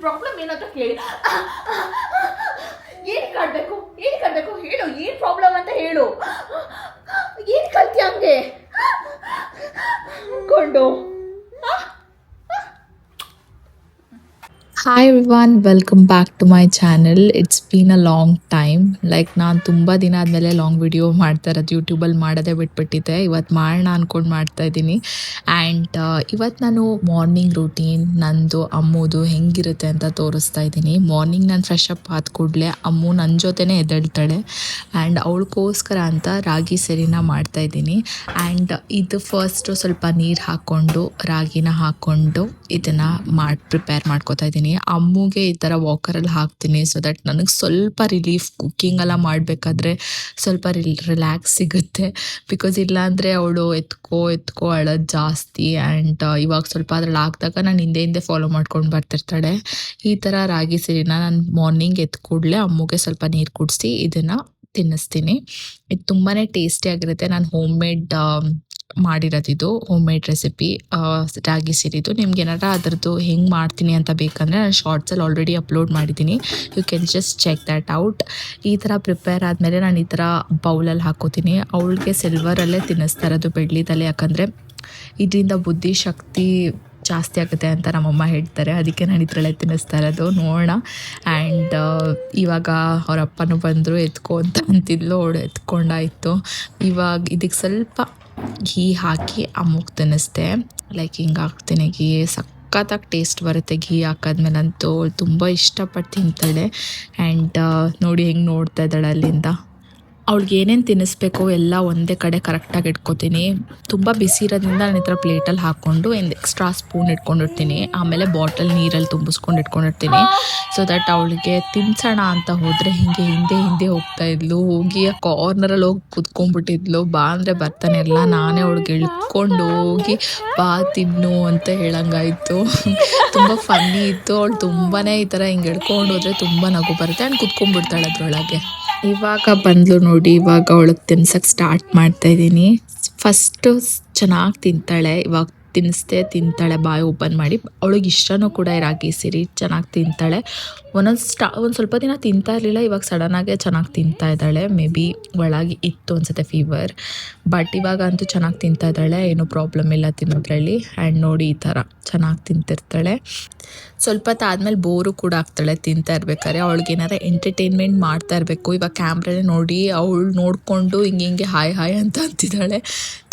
Problem ಏನಂತ ಕೇಳಿ. ಏನಕ್ಕೆ ಆಡಬೇಕು ಹೇಳು, ಏನು ಪ್ರಾಬ್ಲಮ್ ಅಂತ ಹೇಳು. ಏನು ಕಲ್ತಿ ಹಂಗೆ ಕೊಂಡು. Hi everyone, welcome back to my channel. It's been a long time. Like ನಾನು ತುಂಬ ದಿನ ಆದಮೇಲೆ ಲಾಂಗ್ ವಿಡಿಯೋ ಮಾಡ್ತಾ ಇರೋದು, ಯೂಟ್ಯೂಬಲ್ಲಿ ಮಾಡೋದೇ ಬಿಟ್ಬಿಟ್ಟಿದ್ದೆ. ಇವತ್ತು ಮಾಡೋಣ ಅಂದ್ಕೊಂಡು ಮಾಡ್ತಾ ಇದ್ದೀನಿ. ಆ್ಯಂಡ್ ಇವತ್ತು ನಾನು ಮಾರ್ನಿಂಗ್ ರೂಟೀನ್ ನಂದು ಅಮ್ಮುದು ಹೆಂಗಿರುತ್ತೆ ಅಂತ ತೋರಿಸ್ತಾ ಇದ್ದೀನಿ. ಮಾರ್ನಿಂಗ್ ನಾನು ಫ್ರೆಶ್ ಅಪ್ ಆದ ಕೂಡಲೇ ಅಮ್ಮು ನನ್ನ ಜೊತೆನೇ ಎದ್ದೇಳ್ತಾಳೆ. ಆ್ಯಂಡ್ ಅವಳಿಗೋಸ್ಕರ ಅಂತ ರಾಗಿ ಸರಿನ ಮಾಡ್ತಾಯಿದ್ದೀನಿ. ಆ್ಯಂಡ್ ಇದು ಫಸ್ಟು ಸ್ವಲ್ಪ ನೀರು ಹಾಕ್ಕೊಂಡು ರಾಗಿನ ಹಾಕ್ಕೊಂಡು ಇದನ್ನು ಪ್ರಿಪೇರ್ ಮಾಡ್ಕೊತಾ ಇದ್ದೀನಿ. ಅಮ್ಮಗೆ ಈ ಥರ ವಾಕರಲ್ಲಿ ಹಾಕ್ತೀನಿ, ಸೊ ದಟ್ ನನಗೆ ಸ್ವಲ್ಪ ರಿಲೀಫ್. ಕುಕ್ಕಿಂಗ್ ಎಲ್ಲ ಮಾಡಬೇಕಾದ್ರೆ ಸ್ವಲ್ಪ ರಿಲ್ಯಾಕ್ಸ್ ಸಿಗುತ್ತೆ. ಬಿಕಾಸ್ ಇಲ್ಲಾಂದರೆ ಅವಳು ಎತ್ಕೋ ಅಳೋದು ಜಾಸ್ತಿ. ಆ್ಯಂಡ್ ಇವಾಗ ಸ್ವಲ್ಪ ಅದ್ರಲ್ಲಿ ಹಾಕಿದಾಗ ನಾನು ಹಿಂದೆ ಫಾಲೋ ಮಾಡ್ಕೊಂಡು ಬರ್ತಿರ್ತಾಳೆ. ಈ ಥರ ರಾಗಿ ಸಿರಿನ ನಾನು ಮಾರ್ನಿಂಗ್ ಎದ್ದು ಕೂಡಲೇ ಅಮ್ಮಗೆ ಸ್ವಲ್ಪ ನೀರು ಕುಡಿಸಿ ಇದನ್ನು ತಿನ್ನಿಸ್ತೀನಿ. ಇದು ತುಂಬಾ ಟೇಸ್ಟಿಯಾಗಿರುತ್ತೆ. ನಾನು ಹೋಮ್ ಮೇಡ್ ಮಾಡಿರೋದಿದು, ಹೋಮ್ ಮೇಡ್ ರೆಸಿಪಿ ರಾಗಿ ಸಿರಿದು. ನಿಮ್ಗೆ ಏನಾರ ಅದರದ್ದು ಹೆಂಗೆ ಮಾಡ್ತೀನಿ ಅಂತ ಬೇಕಂದರೆ ನಾನು ಶಾರ್ಟ್ಸಲ್ಲಿ ಆಲ್ರೆಡಿ ಅಪ್ಲೋಡ್ ಮಾಡಿದ್ದೀನಿ. You can just check that out. ಈ ಥರ ಪ್ರಿಪೇರ್ ಆದಮೇಲೆ ನಾನು ಈ ಥರ ಬೌಲಲ್ಲಿ ಹಾಕೋತೀನಿ. ಅವಳಿಗೆ ಸಿಲ್ವರಲ್ಲೇ ತಿನ್ನಿಸ್ತಾ ಇರೋದು, ಬೆಳ್ಳಿದಲ್ಲೇ. ಯಾಕಂದರೆ ಇದರಿಂದ ಬುದ್ಧಿಶಕ್ತಿ ಜಾಸ್ತಿ ಆಗುತ್ತೆ ಅಂತ ನಮ್ಮಮ್ಮ ಹೇಳ್ತಾರೆ. ಅದಕ್ಕೆ ನಾನು ಇದರಲ್ಲೇ ತಿನ್ನಿಸ್ತಾ ಇರೋದು. ನೋಡೋಣ. ಆ್ಯಂಡ್ ಇವಾಗ ಅವ್ರ ಅಪ್ಪನೂ ಬಂದರು, ಎತ್ಕೊ ಅಂತ ಅಂತಿದ್ಲು, ಅವಳು ಎತ್ಕೊಂಡಾಯಿತು. ಇವಾಗ ಇದಕ್ಕೆ ಸ್ವಲ್ಪ ಘೀ ಹಾಕಿ ಅಮ್ಮಗೆ ತಿನ್ನಿಸ್ದೆ. ಲೈಕ್ ಹಿಂಗೆ ಹಾಕ್ತೀನಿ ಘೀ, ಸಖತ್ತಾಗಿ ಟೇಸ್ಟ್ ಬರುತ್ತೆ ಘೀ ಹಾಕಾದ್ಮೇಲಂತೂ. ತುಂಬ ಇಷ್ಟಪಟ್ಟು ತಿಂತಾಳೆ. ಆ್ಯಂಡ್ ನೋಡಿ ಹೆಂಗೆ ನೋಡ್ತಾ ಇದ್ದಾಳೆ ಅಲ್ಲಿಂದ. ಅವ್ಳಿಗೆ ಏನೇನು ತಿನ್ನಿಸ್ಬೇಕೋ ಎಲ್ಲ ಒಂದೇ ಕಡೆ ಕರೆಕ್ಟಾಗಿ ಇಟ್ಕೊತೀನಿ. ತುಂಬ ಬಿಸಿ ಇರೋದ್ರಿಂದ ನಾನು ಈ ಥರ ಪ್ಲೇಟಲ್ಲಿ ಹಾಕ್ಕೊಂಡು ಒಂದು ಎಕ್ಸ್ಟ್ರಾ ಸ್ಪೂನ್ ಇಟ್ಕೊಂಡಿರ್ತೀನಿ. ಆಮೇಲೆ ಬಾಟಲ್ ನೀರಲ್ಲಿ ತುಂಬಿಸ್ಕೊಂಡು ಇಟ್ಕೊಂಡಿರ್ತೀನಿ. ಸೊ ದಟ್ ಅವಳಿಗೆ ತಿನ್ಸೋಣ ಅಂತ ಹೋದರೆ ಹಿಂದೆ ಹೋಗ್ತಾಯಿದ್ಲು. ಹೋಗಿ ಆ ಕಾರ್ನರಲ್ಲಿ ಹೋಗಿ ಕುತ್ಕೊಂಡ್ಬಿಟ್ಟಿದ್ಲು. ಬಾ ಅಂದರೆ ಬರ್ತಾನೆ ಇಲ್ಲ. ನಾನೇ ಅವಳಿಗೆ ಇಳ್ಕೊಂಡು ಹೋಗಿ ಬಾ ತಿನ್ನು ಅಂತ ಹೇಳಂಗಾಯಿತು. ತುಂಬ ಫನ್ನಿ ಇತ್ತು. ಅವಳು ತುಂಬಾ ಈ ಥರ ಹಿಂಗೆ ಎಳ್ಕೊಂಡು ಹೋದರೆ ತುಂಬ ನಗು ಬರುತ್ತೆ. ಆ್ಯಂಡ್ ಕುತ್ಕೊಂಡ್ಬಿಡ್ತಾಳೆ ಅದರೊಳಗೆ. ಇವಾಗ ಬಂದ್ಲು ನೋಡಿ. ಇವಾಗ ಅವಳಿಗೆ ತಿನ್ಸಕ್ಕೆ ಸ್ಟಾರ್ಟ್ ಮಾಡ್ತಾಯಿದ್ದೀನಿ. ಫಸ್ಟು ಚೆನ್ನಾಗಿ ತಿಂತಾಳೆ. ಇವಾಗ ತಿಂತಾಳೆ ಬಾಯಿ ಓಪನ್ ಮಾಡಿ. ಅವಳಿಗೆ ಇಷ್ಟನೂ ಕೂಡ ರಾಗಿ ಸಿರಿ ಚೆನ್ನಾಗಿ ತಿಂತಾಳೆ. ಒಂದು ಸ್ವಲ್ಪ ದಿನ ತಿಂತಾ ಇರಲಿಲ್ಲ, ಇವಾಗ ಸಡನ್ನಾಗೆ ಚೆನ್ನಾಗಿ ತಿಂತಾ ಇದ್ದಾಳೆ. ಮೇ ಬಿ ಒಳಗೆ ಇತ್ತು ಅನಿಸುತ್ತೆ ಫೀವರ್. ಬಟ್ ಇವಾಗ ಅಂತೂ ಚೆನ್ನಾಗಿ ತಿಂತಾ ಇದ್ದಾಳೆ, ಏನೂ ಪ್ರಾಬ್ಲಮ್ ಇಲ್ಲ ತಿನ್ನೋದ್ರಲ್ಲಿ. ಆ್ಯಂಡ್ ನೋಡಿ ಈ ಥರ ಚೆನ್ನಾಗಿ ತಿಂತಿರ್ತಾಳೆ. ಸ್ವಲ್ಪ ಹೊತ್ತಾದ್ಮೇಲೆ ಬೋರು ಕೂಡ ಆಗ್ತಾಳೆ ತಿಂತಾ ಇರ್ಬೇಕಾದ್ರೆ. ಅವಳಿಗೆ ಏನಾರ ಎಂಟರ್ಟೈನ್ಮೆಂಟ್ ಮಾಡ್ತಾ ಇರಬೇಕು. ಇವಾಗ ಕ್ಯಾಮ್ರಾನೇ ನೋಡಿ ಅವಳು ನೋಡಿಕೊಂಡು ಹಿಂಗೆ ಹಾಯ್ ಅಂತ ಅಂತಿದ್ದಾಳೆ.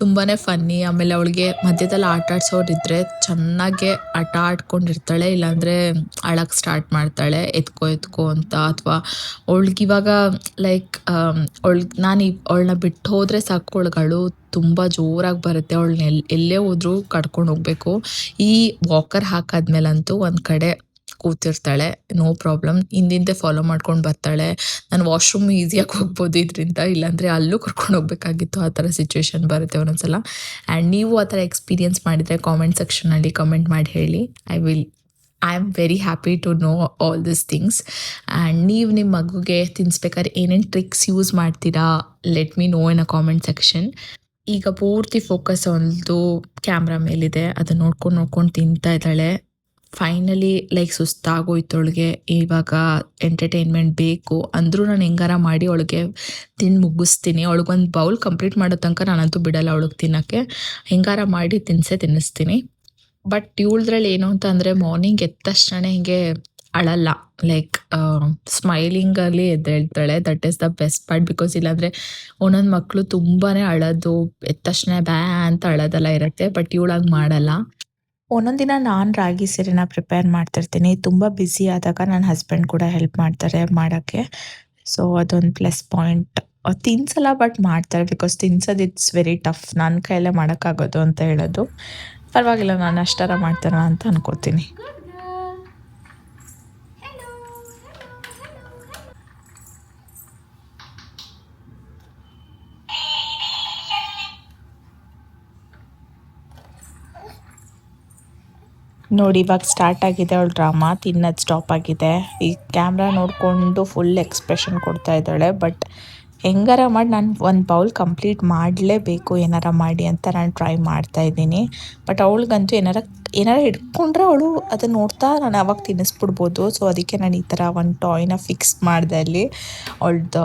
ತುಂಬಾ ಫನ್ನಿ. ಆಮೇಲೆ ಅವಳಿಗೆ ಮಧ್ಯದಲ್ಲಿ ಆಟ ಆಡ್ಸೋರಿದ್ರೆ ಚೆನ್ನಾಗೆ ಆಟ ಆಡ್ಕೊಂಡಿರ್ತಾಳೆ, ಇಲ್ಲಾಂದರೆ ಅಳಕ್ಕೆ ಸ್ಟಾರ್ಟ್ ಮಾಡ್ತಾಳೆ ಎತ್ಕೋ ಅಂತ. ಅಥವಾ ಅವಳಿಗಿವಾಗ ಲೈಕ್ ಅವಳನ್ನ ಬಿಟ್ಟು ಹೋದರೆ ಸಾಕು, ಅವಳುಗಳು ತುಂಬ ಜೋರಾಗಿ ಬರುತ್ತೆ. ಅವಳನ್ನ ಎಲ್ಲೇ ಹೋದ್ರೂ ಕರ್ಕೊಂಡು ಹೋಗಬೇಕು. ಈ ವಾಕರ್ ಹಾಕಾದ್ಮೇಲಂತೂ ಒಂದು ಕಡೆ ಕೂತಿರ್ತಾಳೆ, ನೋ ಪ್ರಾಬ್ಲಮ್. ಹಿಂದೆ ಫಾಲೋ ಮಾಡ್ಕೊಂಡು ಬರ್ತಾಳೆ. ನಾನು ವಾಶ್ರೂಮ್ ಈಸಿಯಾಗಿ ಹೋಗ್ಬೋದು ಇದರಿಂದ, ಇಲ್ಲಾಂದರೆ ಅಲ್ಲೂ ಕರ್ಕೊಂಡು ಹೋಗ್ಬೇಕಾಗಿತ್ತು. ಆ ಥರ ಸಿಚುವೇಶನ್ ಬರುತ್ತೆ ಒಂದೊಂದ್ಸಲ. ಆ್ಯಂಡ್ ನೀವು ಆ ಥರ ಎಕ್ಸ್ಪೀರಿಯನ್ಸ್ ಮಾಡಿದರೆ ಕಾಮೆಂಟ್ ಸೆಕ್ಷನಲ್ಲಿ ಕಮೆಂಟ್ ಮಾಡಿ ಹೇಳಿ. I am very happy to know all this things. And ನೀವು ನಿಮ್ಮ ಮಗುಗೆ ತಿನ್ನಿಸ್ಬೇಕಾದ್ರೆ ಏನೇನು ಟ್ರಿಕ್ಸ್ ಯೂಸ್ ಮಾಡ್ತೀರಾ, let me know in a comment section. ಈಗ ಪೂರ್ತಿ ಫೋಕಸ್ ಒಂದು ಕ್ಯಾಮ್ರಾ ಮೇಲಿದೆ. ಅದನ್ನ ನೋಡ್ಕೊಂಡು ತಿಂತಾ ಇದ್ದಾಳೆ. ಫೈನಲಿ ಲೈಕ್ ಸುಸ್ತಾಗೋಯ್ತು ಅವಳಿಗೆ. ಇವಾಗ ಎಂಟರ್ಟೈನ್ಮೆಂಟ್ ಬೇಕು ಅಂದರೂ ನಾನು ಹೆಂಗಾರ ಮಾಡಿ ಅವಳಿಗೆ ತಿಂದು ಮುಗಿಸ್ತೀನಿ. ಅವಳಿಗೊಂದು ಬೌಲ್ ಕಂಪ್ಲೀಟ್ ಮಾಡೋ ತನಕ ನಾನಂತೂ ಬಿಡಲ್ಲ ಅವಳಿಗೆ ತಿನ್ನೋಕ್ಕೆ. ಹೆಂಗಾರ ಮಾಡಿ ತಿನ್ನಿಸ್ತೀನಿ. ಬಟ್ ಇವಳದ್ರಲ್ಲಿ ಏನು ಅಂತ ಅಂದರೆ ಮಾರ್ನಿಂಗ್ ಎದ್ದ ತಕ್ಷಣ ಹಿಂಗೆ ಅಳಲ್ಲ. ಲೈಕ್ ಸ್ಮೈಲಿಂಗಲ್ಲಿ ಎದ್ದೇಳ್ತಾಳೆ. That is the best part. Because ಇಲ್ಲಾಂದರೆ ಒಂದೊಂದು ಮಕ್ಕಳು ತುಂಬಾ ಅಳೋದು, ಎದ್ದ ತಕ್ಷಣ ಬ್ಯಾ ಅಂತ ಅಳೋದೆಲ್ಲ ಇರುತ್ತೆ. ಬಟ್ ಇವಳಾಗಿ ಮಾಡಲ್ಲ. ಒಂದೊಂದು ದಿನ ನಾನು ರಾಗಿ ಸಿರಿನ ಪ್ರಿಪೇರ್ ಮಾಡ್ತಿರ್ತೀನಿ. ತುಂಬ ಬ್ಯುಸಿ ಆದಾಗ ನನ್ನ ಹಸ್ಬೆಂಡ್ ಕೂಡ ಹೆಲ್ಪ್ ಮಾಡ್ತಾರೆ ಮಾಡೋಕ್ಕೆ. ಸೊ ಅದೊಂದು ಪ್ಲಸ್ ಪಾಯಿಂಟ್. ತಿನ್ಸಲ್ಲ ಬಟ್ ಮಾಡ್ತಾರೆ. ಬಿಕಾಸ್ ತಿನ್ಸೋದು ಇಟ್ಸ್ ವೆರಿ ಟಫ್. ನನ್ನ ಕೈಯಲ್ಲೇ ಮಾಡೋಕ್ಕಾಗೋದು ಅಂತ ಹೇಳೋದು. ಪರವಾಗಿಲ್ಲ, ನಾನು ಅಷ್ಟಾರ ಮಾಡ್ತಾರ ಅಂತ ಅನ್ಕೋತೀನಿ. ನೋಡಿ ಇವಾಗ ಸ್ಟಾರ್ಟ್ ಆಗಿದೆ ಅವಳ ಡ್ರಾಮಾ. ತಿನ್ನೋದು ಸ್ಟಾಪ್ ಆಗಿದೆ. ಈ ಕ್ಯಾಮ್ರಾ ನೋಡಿಕೊಂಡು ಫುಲ್ ಎಕ್ಸ್ಪ್ರೆಷನ್ ಕೊಡ್ತಾ ಇದ್ದಾಳೆ. ಬಟ್ ಹೆಂಗಾರ ಮಾಡಿ ನಾನು ಒಂದು ಬೌಲ್ ಕಂಪ್ಲೀಟ್ ಮಾಡಲೇಬೇಕು ಏನಾರ ಮಾಡಿ ಅಂತ ನಾನು ಟ್ರೈ ಮಾಡ್ತಾಯಿದ್ದೀನಿ. ಬಟ್ ಅವಳಿಗಂತೂ ಏನಾರ ಹಿಡ್ಕೊಂಡ್ರೆ ಅವಳು ಅದನ್ನು ನೋಡ್ತಾ ನಾನು ಅವಾಗ ತಿನ್ನಿಸ್ಬಿಡ್ಬೋದು. ಸೊ ಅದಕ್ಕೆ ನಾನು ಈ ಥರ ಒಂದು ಟಾಯ್ನ ಫಿಕ್ಸ್ ಮಾಡಿದೆ ಅಲ್ಲಿ ಅವಳ್ದು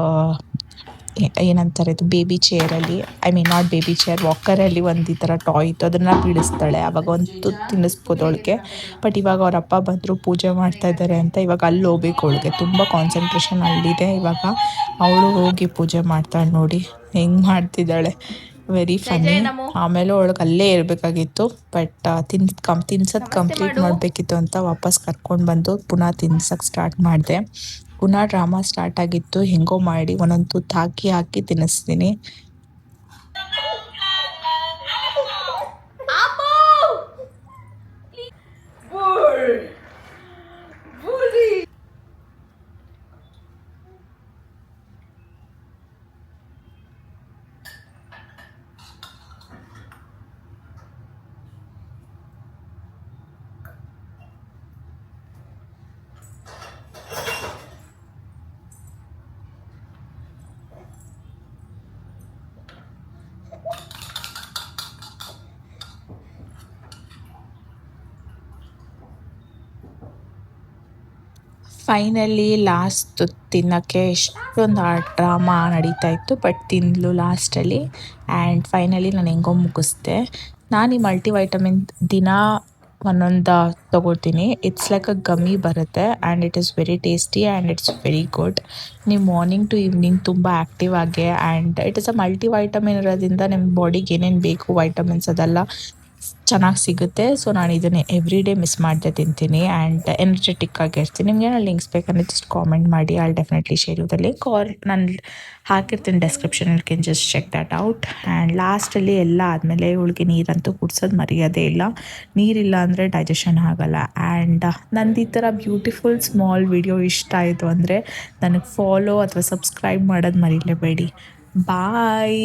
ಏನಂತಾರೆ ಇದು ಬೇಬಿ ಚೇರಲ್ಲಿ, I mean not baby chair, ವಾಕರಲ್ಲಿ ಒಂದು ಈ ಥರ ಟಾಯ್ ಇತ್ತು, ಅದನ್ನು ಬೀಳಿಸ್ತಾಳೆ. ಆವಾಗ ಒಂದು ತುತ್ತು ತಿನ್ನಿಸ್ಬೋದು ಅವಳಿಗೆ. ಬಟ್ ಇವಾಗ ಅವ್ರ ಅಪ್ಪ ಬಂದರು ಪೂಜೆ ಮಾಡ್ತಾ ಇದ್ದಾರೆ ಅಂತ ಇವಾಗ ಅಲ್ಲಿ ಹೋಗ್ಬೇಕು. ಅವಳಿಗೆ ತುಂಬ ಕಾನ್ಸಂಟ್ರೇಷನ್ ಅಲ್ಲಿದೆ. ಇವಾಗ ಅವಳು ಹೋಗಿ ಪೂಜೆ ಮಾಡ್ತಾಳೆ. ನೋಡಿ ಹೆಂಗೆ ಮಾಡ್ತಿದ್ದಾಳೆ, ವೆರಿ ಫನ್ನಿ. ಆಮೇಲೆ ಅವಳಿಗೆ ಅಲ್ಲೇ ಇರಬೇಕಾಗಿತ್ತು, ಬಟ್ ತಿನ್ಸೋದು ಕಂಪ್ಲೀಟ್ ಮಾಡಬೇಕಿತ್ತು ಅಂತ ವಾಪಸ್ ಕರ್ಕೊಂಡು ಬಂದು ಪುನಃ ತಿನ್ಸೋಕ್ಕೆ ಸ್ಟಾರ್ಟ್ ಮಾಡಿದೆ. ಪುನಃ ಡ್ರಾಮಾ ಸ್ಟಾರ್ಟ್ ಆಗಿತ್ತು. ಹೆಂಗೋ ಮಾಡಿ ಒಂದೊಂದು ತುತ್ತು ಹಾಕಿ ತಿನ್ನಿಸ್ತೀನಿ. ಫೈನಲಿ ಲಾಸ್ಟ್ ತಿನ್ನೋಕ್ಕೆ ಎಷ್ಟೊಂದು ಡ್ರಾಮಾ ನಡೀತಾ ಇತ್ತು, ಬಟ್ ತಿಂದಳು ಲಾಸ್ಟಲ್ಲಿ. ಆ್ಯಂಡ್ ಫೈನಲಿ ನಾನು ಹೆಂಗೋ ಮುಗಿಸ್ದೆ. ನಾನು ಈ ಮಲ್ಟಿವೈಟಮಿನ್ ದಿನ ಒಂದೊಂದು ತೊಗೊಳ್ತೀನಿ. ಇಟ್ಸ್ ಲೈಕ್ ಅ ಗಮ್ಮಿ ಬರುತ್ತೆ and it is very tasty and it's very good. ನೀವು ಮಾರ್ನಿಂಗ್ ಟು ಈವ್ನಿಂಗ್ ತುಂಬ ಆ್ಯಕ್ಟಿವ್ ಆಗಿ, and it is a multivitamin ಇರೋದ್ರಿಂದ ನಿಮ್ಮ ಬಾಡಿಗೆ ಏನೇನು ಬೇಕು ವೈಟಮಿನ್ಸ್ ಅದೆಲ್ಲ ಚೆನ್ನಾಗಿ ಸಿಗುತ್ತೆ. ಸೊ ನಾನು ಇದನ್ನೇ ಎವ್ರಿ ಡೇ ಮಿಸ್ ಮಾಡದೆ ತಿಂತೀನಿ ಆ್ಯಂಡ್ ಎನರ್ಜೆಟಿಕ್ ಆಗಿರ್ತೀನಿ. ನಿಮ್ಗೆ ಏನೋ ಲಿಂಕ್ಸ್ ಬೇಕಂದರೆ ಜಸ್ಟ್ ಕಾಮೆಂಟ್ ಮಾಡಿ, I definitely share you the link, or ನಾನು ಹಾಕಿರ್ತೀನಿ description, you can just check that out. And ಲಾಸ್ಟಲ್ಲಿ ಎಲ್ಲ ಆದಮೇಲೆ ಇವಳಿಗೆ ನೀರಂತೂ ಕುಡ್ಸೋದು ಮರೆಯೋದೇ ಇಲ್ಲ. ನೀರಿಲ್ಲ ಅಂದರೆ ಡೈಜೆಷನ್ ಆಗೋಲ್ಲ. ಆ್ಯಂಡ್ ನಂದು ಈ ಥರ ಬ್ಯೂಟಿಫುಲ್ ಸ್ಮಾಲ್ ವಿಡಿಯೋ ಇಷ್ಟ ಆಯಿತು ಅಂದರೆ ನನಗೆ ಫಾಲೋ ಅಥವಾ ಸಬ್ಸ್ಕ್ರೈಬ್ ಮಾಡೋದು ಮರೀಲೇಬೇಡಿ. ಬಾಯ್.